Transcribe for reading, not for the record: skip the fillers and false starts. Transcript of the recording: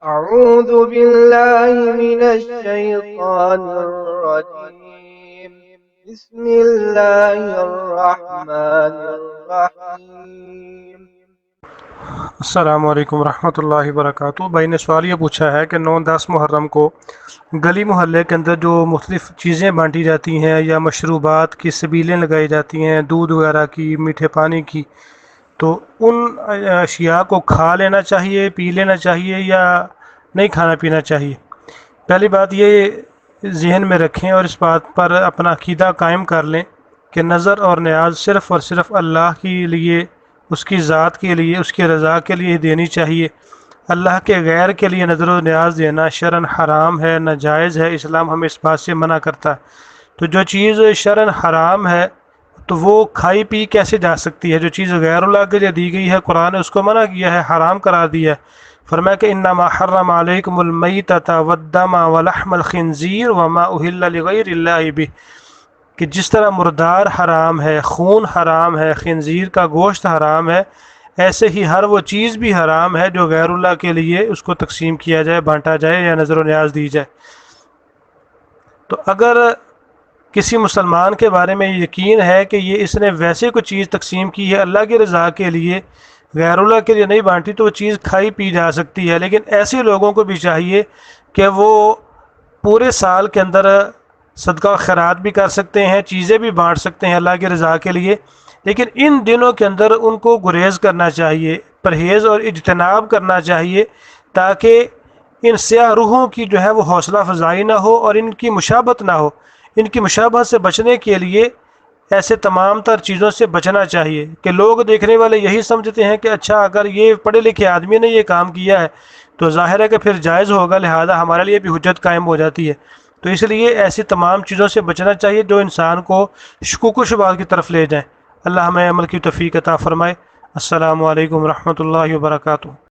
أعوذ بالله من الشيطان الرجيم. بسم الله الرحمن الرحيم. السلام علیکم ورحمۃ اللہ وبرکاتہ۔ بھائی نے سوال یہ پوچھا ہے کہ 9-10 محرم کو گلی محلے کے اندر جو مختلف چیزیں بانٹی جاتی ہیں یا مشروبات کی سبیلیں لگائی جاتی ہیں، دودھ وغیرہ کی، میٹھے پانی کی، تو ان اشیاء کو کھا لینا چاہیے، پی لینا چاہیے یا نہیں کھانا پینا چاہیے؟ پہلی بات یہ ذہن میں رکھیں اور اس بات پر اپنا عقیدہ قائم کر لیں کہ نظر اور نیاز صرف اور صرف اللہ کے لیے، اس کی ذات کے لیے، اس کی رضا کے لیے دینی چاہیے۔ اللہ کے غیر کے لیے نظر و نیاز دینا شرعاً حرام ہے، ناجائز ہے، اسلام ہمیں اس بات سے منع کرتا ہے۔ تو جو چیز شرعاً حرام ہے تو وہ کھائی پی کیسے جا سکتی ہے؟ جو چیز غیر اللہ کے لیے دی گئی ہے، قرآن نے اس کو منع کیا ہے، حرام قرار دیا ہے۔ فرمایا کہ انما حرم علیکم المیتۃ والدم ولحم الخنزیر وما اہل لغیر اللہ بہ، کہ جس طرح مردار حرام ہے، خون حرام ہے، خنزیر کا گوشت حرام ہے، ایسے ہی ہر وہ چیز بھی حرام ہے جو غیر اللہ کے لیے اس کو تقسیم کیا جائے، بانٹا جائے یا نظر و نیاز دی جائے۔ تو اگر کسی مسلمان کے بارے میں یقین ہے کہ یہ اس نے ویسے کوئی چیز تقسیم کی ہے اللہ کی رضا کے لیے، غیر اللہ کے لیے نہیں بانٹی، تو وہ چیز کھائی پی جا سکتی ہے۔ لیکن ایسے لوگوں کو بھی چاہیے کہ وہ پورے سال کے اندر صدقہ و خیرات بھی کر سکتے ہیں، چیزیں بھی بانٹ سکتے ہیں اللہ کی رضا کے لیے، لیکن ان دنوں کے اندر ان کو گریز کرنا چاہیے، پرہیز اور اجتناب کرنا چاہیے، تاکہ ان سیاہ روحوں کی جو ہے وہ حوصلہ افزائی نہ ہو اور ان کی مشابہت نہ ہو۔ ان کی مشابہت سے بچنے کے لیے ایسے تمام تر چیزوں سے بچنا چاہیے کہ لوگ دیکھنے والے یہی سمجھتے ہیں کہ اچھا اگر یہ پڑھے لکھے آدمی نے یہ کام کیا ہے تو ظاہر ہے کہ پھر جائز ہوگا، لہذا ہمارے لیے بھی حجت قائم ہو جاتی ہے۔ تو اس لیے ایسی تمام چیزوں سے بچنا چاہیے جو انسان کو شکوک و شبہات کی طرف لے جائیں۔ اللہ ہمیں عمل کی توفیق عطا فرمائے۔ السلام علیکم ورحمۃ اللہ وبرکاتہ۔